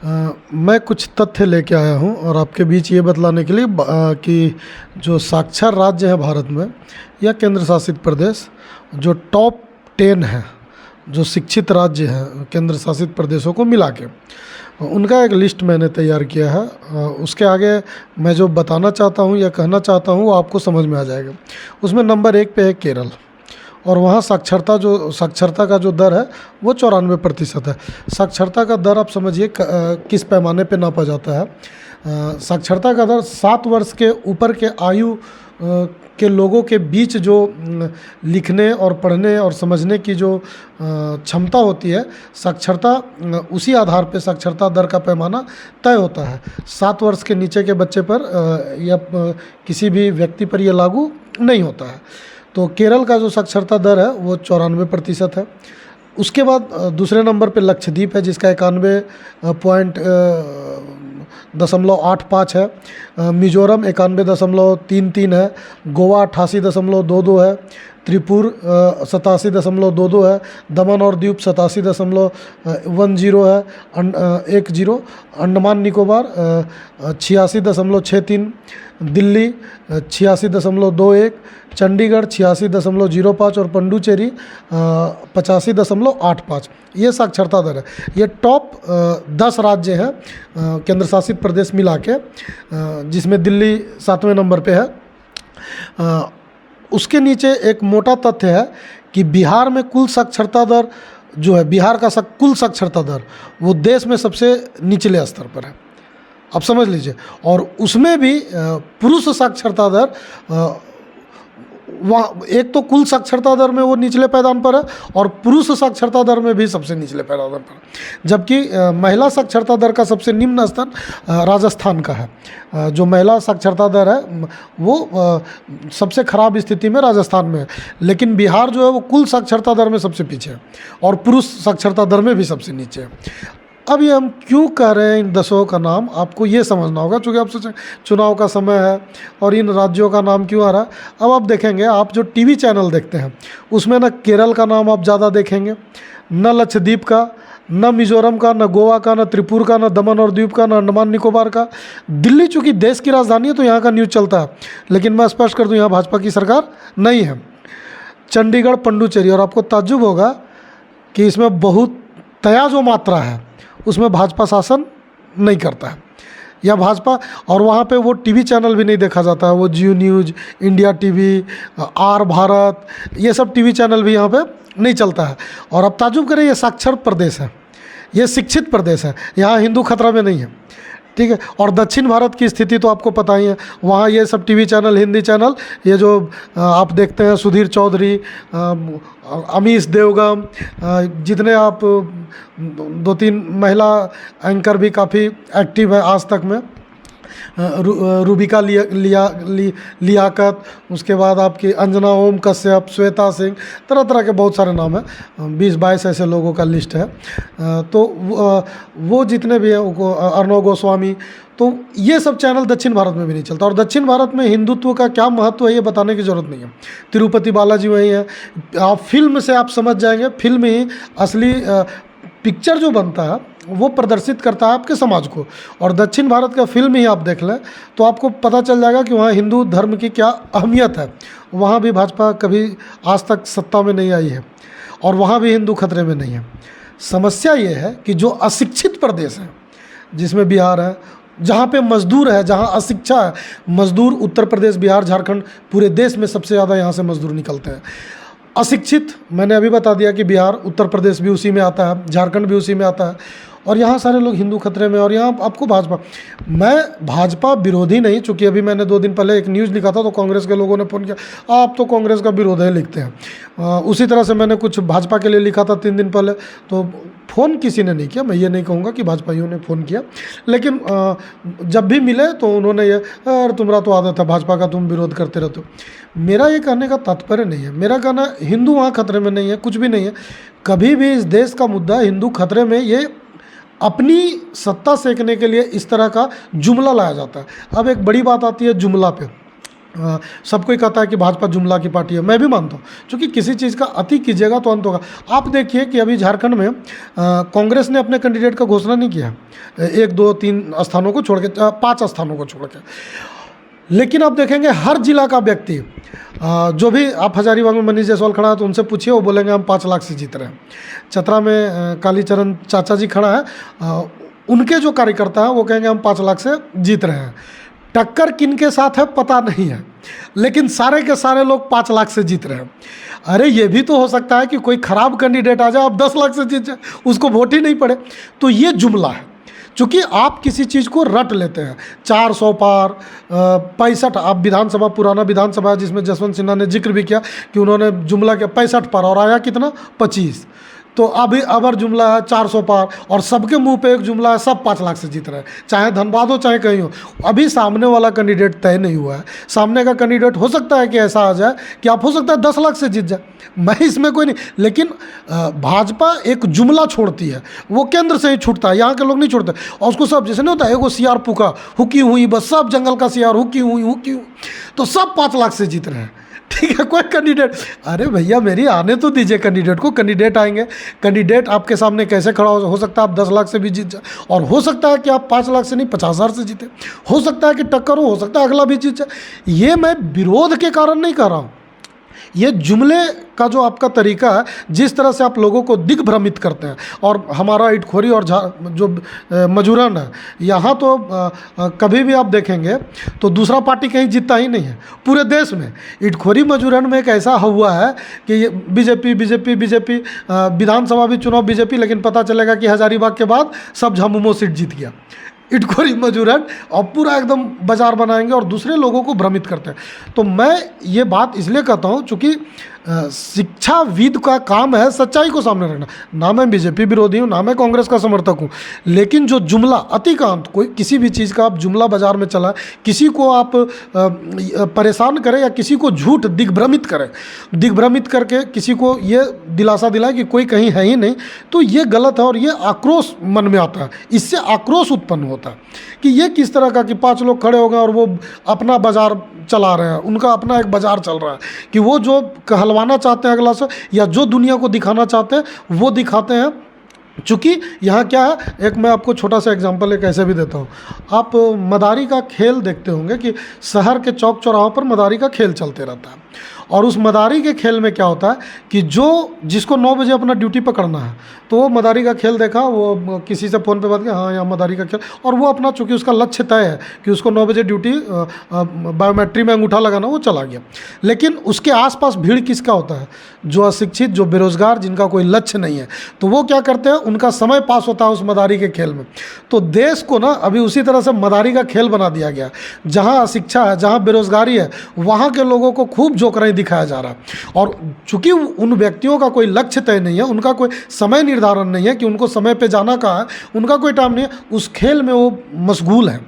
मैं कुछ तथ्य लेके आया हूँ और आपके बीच ये बतलाने के लिए कि जो साक्षर राज्य है भारत में या केंद्र शासित प्रदेश, जो टॉप 10 है, जो शिक्षित राज्य हैं केंद्र शासित प्रदेशों को मिला के, उनका एक लिस्ट मैंने तैयार किया है। उसके आगे मैं जो बताना चाहता हूँ या कहना चाहता हूँ वो आपको समझ में आ जाएगा। उसमें नंबर 1 पे है केरल, और वहाँ साक्षरता का जो दर है वो 94% है। साक्षरता का दर आप समझिए किस पैमाने पे नापा जाता है। साक्षरता का दर 7 वर्ष के ऊपर के आयु के लोगों के बीच जो लिखने और पढ़ने और समझने की जो क्षमता होती है, साक्षरता उसी आधार पे साक्षरता दर का पैमाना तय होता है। 7 वर्ष के नीचे के बच्चे पर या किसी भी व्यक्ति पर यह लागू नहीं होता है। तो केरल का जो साक्षरता दर है वो 94% है। उसके बाद दूसरे नंबर पे लक्षद्वीप है जिसका 91.85 है। मिजोरम 91.33 है। गोवा 88.22 है। त्रिपुर 87.22 है। दमन और दीव 87.10 है 10। अंडमान निकोबार 86.63। दिल्ली 86.21। चंडीगढ़ 86.05 और पुडुचेरी 85.85। ये साक्षरता दर है। ये टॉप 10 राज्य हैं केंद्र शासित प्रदेश मिला के, जिसमें दिल्ली 7वें नंबर पे है। उसके नीचे एक मोटा तथ्य है कि बिहार में कुल साक्षरता दर जो है, बिहार का कुल साक्षरता दर वो देश में सबसे निचले स्तर पर है। आप समझ लीजिए। और उसमें भी पुरुष साक्षरता दर वहाँ, एक तो कुल साक्षरता दर में वो निचले पायदान पर है और पुरुष साक्षरता दर में भी सबसे निचले पायदान पर है। जबकि महिला साक्षरता दर का सबसे निम्न स्थान राजस्थान का है। जो महिला साक्षरता दर है वो सबसे खराब स्थिति में राजस्थान में है। लेकिन बिहार जो है वो कुल साक्षरता दर में सबसे पीछे है और पुरुष साक्षरता दर में भी सबसे नीचे है। अब ये हम क्यों कह रहे हैं इन 10 का नाम, आपको ये समझना होगा, क्योंकि आप सोचें चुनाव का समय है और इन राज्यों का नाम क्यों आ रहा है। अब आप देखेंगे, आप जो टीवी चैनल देखते हैं उसमें न केरल का नाम आप ज़्यादा देखेंगे, न लक्षद्वीप का, न मिजोरम का, न गोवा का, न त्रिपुर का, न दमन और दीव का, न अंडमान निकोबार का। दिल्ली चूँकि देश की राजधानी है तो यहाँ का न्यूज़ चलता है, लेकिन मैं स्पष्ट कर दूँ यहाँ भाजपा की सरकार नहीं है। चंडीगढ़, पुडुचेरी, और आपको ताज्जुब होगा कि इसमें बहुत तया जो मात्रा है उसमें भाजपा शासन नहीं करता है या भाजपा, और वहाँ पे वो टीवी चैनल भी नहीं देखा जाता है। वो Geo News, India TV, R Bharat, ये सब टीवी चैनल भी यहाँ पे नहीं चलता है। और अब ताजुब करें, ये साक्षर प्रदेश है, ये शिक्षित प्रदेश है, यहाँ हिंदू खतरा में नहीं है, ठीक है। और दक्षिण भारत की स्थिति तो आपको पता ही है, वहाँ ये सब टीवी चैनल, हिंदी चैनल, ये जो आप देखते हैं सुधीर चौधरी, अमीश देवगम, जितने आप 2-3 महिला एंकर भी काफ़ी एक्टिव है आज तक में, रूबिका लियाकत, उसके बाद आपकी अंजना ओम कश्यप, श्वेता सिंह, तरह तरह के बहुत सारे नाम हैं, 20-22 ऐसे लोगों का लिस्ट है। तो वो जितने भी हैं, अर्णव गोस्वामी, तो ये सब चैनल दक्षिण भारत में भी नहीं चलता। और दक्षिण भारत में हिंदुत्व का क्या महत्व है ये बताने की ज़रूरत नहीं है। तिरुपति बालाजी वहीं है। आप फिल्म से आप समझ जाएंगे, फिल्म ही असली पिक्चर जो बनता है वो प्रदर्शित करता है आपके समाज को। और दक्षिण भारत का फिल्म ही आप देख लें तो आपको पता चल जाएगा कि वहाँ हिंदू धर्म की क्या अहमियत है। वहाँ भी भाजपा कभी आज तक सत्ता में नहीं आई है और वहाँ भी हिंदू खतरे में नहीं है। समस्या ये है कि जो अशिक्षित प्रदेश है, जिसमें बिहार है, जहाँ पे मजदूर है, जहाँ अशिक्षा है, मजदूर उत्तर प्रदेश, बिहार, झारखंड, पूरे देश में सबसे ज़्यादा यहाँ से मजदूर निकलते हैं। अशिक्षित मैंने अभी बता दिया कि बिहार, उत्तर प्रदेश भी उसी में आता है, झारखंड भी उसी में आता है, और यहाँ सारे लोग हिंदू खतरे में। और यहाँ आपको भाजपा, मैं भाजपा विरोधी नहीं, चूँकि अभी मैंने 2 दिन पहले एक न्यूज़ लिखा था तो कांग्रेस के लोगों ने फ़ोन किया, आप तो कांग्रेस का विरोध है लिखते हैं। उसी तरह से मैंने कुछ भाजपा के लिए लिखा था 3 दिन पहले, तो फ़ोन किसी ने नहीं किया। मैं ये नहीं कहूँगा कि भाजपाइयों ने फ़ोन किया, लेकिन जब भी मिले तो उन्होंने ये, अरे तुम्हारा तो आदत है भाजपा का, तुम विरोध करते रहते हो। मेरा ये कहने का तात्पर्य नहीं है। मेरा कहना, हिंदू वहाँ खतरे में नहीं है, कुछ भी नहीं है। कभी भी इस देश का मुद्दा हिंदू खतरे में, ये अपनी सत्ता सेकने के लिए इस तरह का जुमला लाया जाता है। अब एक बड़ी बात आती है जुमला पे। सब कोई कहता है कि भाजपा जुमला की पार्टी है, मैं भी मानता हूँ, क्योंकि किसी चीज़ का अति कीजिएगा तो अंत होगा। आप देखिए कि अभी झारखंड में कांग्रेस ने अपने कैंडिडेट का घोषणा नहीं किया, 1 2 3 स्थानों को छोड़ के 5 स्थानों को छोड़ के, लेकिन आप देखेंगे हर जिला का व्यक्ति जो भी, आप हजारीबाग में मनीष जायसवाल खड़ा है तो उनसे पूछिए, वो बोलेंगे हम 5 लाख से जीत रहे हैं। चतरा में कालीचरण चाचा जी खड़ा है, उनके जो कार्यकर्ता हैं वो कहेंगे हम 5 लाख से जीत रहे हैं। टक्कर किनके साथ है पता नहीं है, लेकिन सारे के सारे लोग 5 लाख से जीत रहे हैं। अरे ये भी तो हो सकता है कि कोकोई खराब कैंडिडेट आ जाए, आप 10 लाख से जीत जाए, उसको वोट ही नहीं पड़े। तो ये जुमला है, चूँकि आप किसी चीज़ को रट लेते हैं। 400 पार 65, आप विधानसभा, पुराना विधानसभा है जिसमें जसवंत सिन्हा ने जिक्र भी किया कि उन्होंने जुमला किया 65 पार और आया कितना 25। तो अभी अबर जुमला है 400 पार और सबके मुंह पे एक जुमला है, सब 5 लाख से जीत रहे हैं, चाहे धनबाद हो चाहे कहीं हो। अभी सामने वाला कैंडिडेट तय नहीं हुआ है, सामने का कैंडिडेट हो सकता है कि ऐसा आ जाए कि आप हो सकता है 10 लाख से जीत जाए, मैं इसमें कोई नहीं। लेकिन भाजपा एक जुमला छोड़ती है, वो केंद्र से ही छूटता है, यहाँ के लोग नहीं छोड़ते। और उसको सब जैसे नहीं होता है, एगो सियार पुका हुकी हुई, बस सब जंगल का सियार हुकी हुई, तो सब 5 लाख से जीत रहे हैं। ठीक है, कोई कैंडिडेट, अरे भैया मेरी आने तो दीजिए कैंडिडेट को, कैंडिडेट आएंगे, कैंडिडेट आपके सामने कैसे खड़ा हो सकता है आप 10 लाख से भी जीत जाए, और हो सकता है कि आप 5 लाख से नहीं 50,000 से जीते, हो सकता है कि टक्कर हो सकता है अगला भी जीत जाए। ये मैं विरोध के कारण नहीं कर रहा हूँ, ये जुमले का जो आपका तरीका है, जिस तरह से आप लोगों को दिग्भ्रमित करते हैं। और हमारा इटखोरी और जो मजूरन है, यहाँ तो कभी भी आप देखेंगे तो दूसरा पार्टी कहीं जीतता ही नहीं है पूरे देश में। इटखोरी मजूरन में एक ऐसा हुआ है कि ये बीजेपी विधानसभा भी चुनाव बीजेपी, लेकिन पता चलेगा कि हजारीबाग के बाद सब झामुमो सीट जीत गया। इटखोरी मजूरन और पूरा एकदम बाजार बनाएंगे और दूसरे लोगों को भ्रमित करते हैं। तो मैं ये बात इसलिए कहता हूँ चूँकि शिक्षाविद का काम है सच्चाई को सामने रखना। ना मैं बीजेपी विरोधी हूँ, ना मैं कांग्रेस का समर्थक हूँ, लेकिन जो जुमला अतिकांत, कोई किसी भी चीज़ का आप जुमला बाजार में चला, किसी को आप परेशान करें या किसी को झूठ दिग्भ्रमित करें, दिग्भ्रमित करके किसी को ये दिलासा दिलाए कि कोई कहीं है ही नहीं, तो ये गलत है। और ये आक्रोश मन में आता है, इससे आक्रोश उत्पन्न होता है कि ये किस तरह का कि 5 लोग खड़े हो गए और वो अपना बाजार चला रहे हैं, उनका अपना एक बाजार चल रहा है कि वो जो कहलवाना चाहते हैं अगला से, या जो दुनिया को दिखाना चाहते हैं वो दिखाते हैं। चूँकि यहाँ क्या है, एक मैं आपको छोटा सा एग्जांपल एक ऐसे भी देता हूँ। आप मदारी का खेल देखते होंगे कि शहर के चौक चौराहों पर मदारी का खेल चलते रहता है, और उस मदारी के खेल में क्या होता है कि जिसको 9 बजे अपना ड्यूटी पकड़ना है, तो वो मदारी का खेल देखा, वो किसी से फ़ोन पे बात किया, हाँ यहाँ मदारी का खेल, और वो अपना, चूँकि उसका लक्ष्य तय है कि उसको 9 बजे ड्यूटी बायोमेट्रिक में अंगूठा लगाना, वो चला गया। लेकिन उसके आसपास भीड़ किसका होता है? जो अशिक्षित, जो बेरोजगार, जिनका कोई लक्ष्य नहीं है, तो वो क्या करते हैं, उनका समय पास होता है उस मदारी के खेल में। तो देश को ना अभी उसी तरह से मदारी का खेल बना दिया गया, जहाँ अशिक्षा है, जहाँ बेरोजगारी है, वहाँ के लोगों को खूब जोकराई दिखाया जा रहा है। और चूंकि उन व्यक्तियों का कोई लक्ष्य तय नहीं है, उनका कोई समय निर्धारण नहीं है कि उनको समय पे जाना कहाँ है, उनका कोई टाइम नहीं है, उस खेल में वो मशगूल है।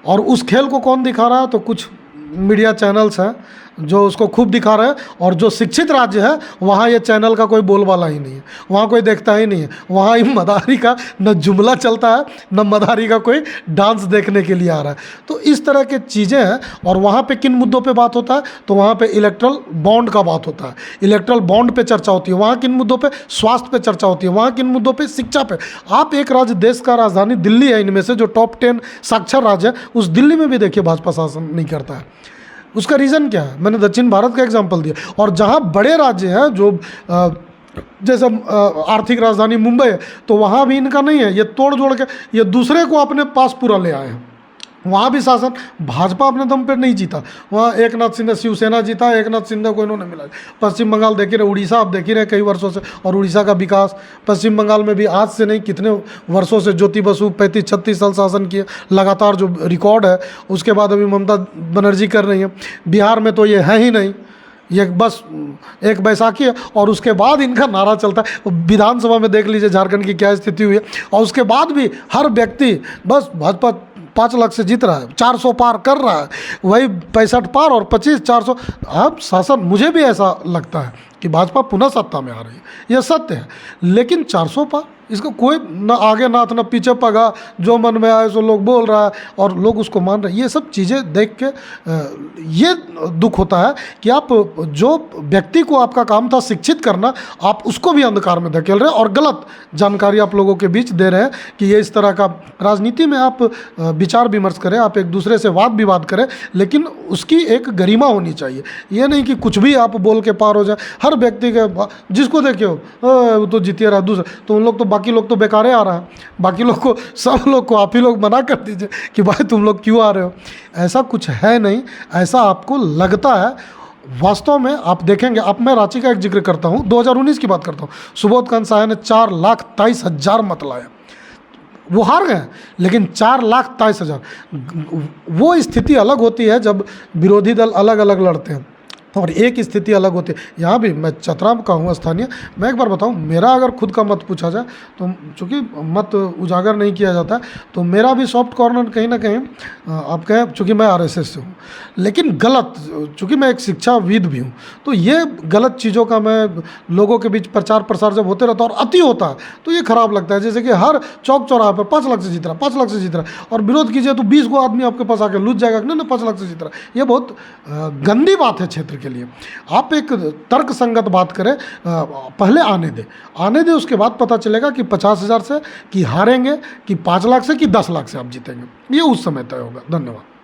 और उस खेल को कौन दिखा रहा है? तो कुछ मीडिया चैनल्स हैं जो उसको खूब दिखा रहे हैं। और जो शिक्षित राज्य है वहाँ ये चैनल का कोई बोलबाला ही नहीं है, वहाँ कोई देखता ही नहीं है, वहाँ मदारी का न जुमला चलता है, न मदारी का कोई डांस देखने के लिए आ रहा है। तो इस तरह के चीज़ें हैं। और वहाँ पे किन मुद्दों पे बात होता है? तो वहाँ पे इलेक्ट्रल बॉन्ड का बात होता है, इलेक्ट्रल बॉन्ड पे चर्चा होती है। वहाँ किन मुद्दों पे? स्वास्थ्य पे चर्चा होती है। वहाँ किन मुद्दों पे? शिक्षा पे। आप एक राज्य, देश का राजधानी दिल्ली है, इनमें से जो टॉप 10 साक्षर राज्य है, उस दिल्ली में भी देखिए भाजपा शासन नहीं करता है। उसका रीज़न क्या है? मैंने दक्षिण भारत का एग्जांपल दिया। और जहाँ बड़े राज्य हैं, जो जैसे आर्थिक राजधानी मुंबई है, तो वहाँ भी इनका नहीं है, ये तोड़ जोड़ के ये दूसरे को अपने पास पूरा ले आए हैं। वहाँ भी शासन भाजपा अपने दम पर नहीं जीता। वहाँ एक नाथ शिंदे शिवसेना जीता, एक नाथ शिंदे को इन्होंने मिला। पश्चिम बंगाल देख ही रहे, उड़ीसा आप देख ही रहे कई वर्षों से, और उड़ीसा का विकास पश्चिम बंगाल में भी आज से नहीं कितने वर्षों से ज्योति बसु 35-36 साल शासन किए लगातार, जो रिकॉर्ड है। उसके बाद अभी ममता बनर्जी कर रही है। बिहार में तो ये है ही नहीं, ये बस एक बैसाखी है। और उसके बाद इनका नारा चलता है। विधानसभा में देख लीजिए झारखंड की क्या स्थिति हुई है। और उसके बाद भी हर व्यक्ति बस भाजपा 5 लाख से जीत रहा है, 400 पार कर रहा है, वही 65 पार और 25-400। अब शासन, मुझे भी ऐसा लगता है कि भाजपा पुनः सत्ता में आ रही है, यह सत्य है। लेकिन 400 पार इसको कोई न आगे नाथ न पीछे पगा, जो मन में आए सो लोग बोल रहा है और लोग उसको मान रहे हैं। ये सब चीज़ें देख के ये दुख होता है कि आप जो व्यक्ति को आपका काम था शिक्षित करना, आप उसको भी अंधकार में धकेल रहे हैं और गलत जानकारी आप लोगों के बीच दे रहे हैं कि ये इस तरह का। राजनीति में आप विचार विमर्श करें, आप एक दूसरे से वाद विवाद करें, लेकिन उसकी एक गरिमा होनी चाहिए। ये नहीं कि कुछ भी आप बोल के पार हो जाए। हर व्यक्ति के जिसको देखे हो वो तो जीते रहा, दूसरा तो उन लोग तो, बाकी लोग तो बेकारे आ रहा है, बाकी लोग को, सब लोग को आप ही लोग मना कर दीजिए कि भाई तुम लोग क्यों आ रहे हो। ऐसा कुछ है नहीं, ऐसा आपको लगता है। वास्तव में आप देखेंगे, अब मैं रांची का एक जिक्र करता हूँ, 2019 की बात करता हूँ। सुबोध कांत साय ने 4,23,000 मत लाए, वो हार गए, लेकिन 4,23,000। वो स्थिति अलग होती है जब विरोधी दल अलग अलग लड़ते हैं, और एक स्थिति अलग होती है। यहाँ भी मैं चतरा का हूँ स्थानीय, मैं एक बार बताऊँ, मेरा अगर खुद का मत पूछा जाए तो, चूँकि मत उजागर नहीं किया जाता, तो मेरा भी सॉफ्ट कॉर्नर कहीं ना कहीं आप कहें, चूँकि मैं आरएसएस से हूँ, लेकिन गलत, चूँकि मैं एक शिक्षाविद भी हूँ, तो ये गलत चीज़ों का मैं लोगों के बीच प्रचार प्रसार जब होते रहता है और अति होता है तो ये खराब लगता है। जैसे कि हर चौक चौराहे पर 5 लाख से जीत रहा, 5 लाख से जीत रहा, और विरोध कीजिए तो 20 गो आदमी आपके पास आके लूट जाएगा, ना 5 लाख से जीत रहा। ये बहुत गंदी बात है क्षेत्र के लिए। आप एक तर्क संगत बात करें, पहले आने दे, उसके बाद पता चलेगा कि 50,000 से कि हारेंगे, कि 5 लाख से, कि 10 लाख से आप जीतेंगे। ये उस समय तय होगा। धन्यवाद।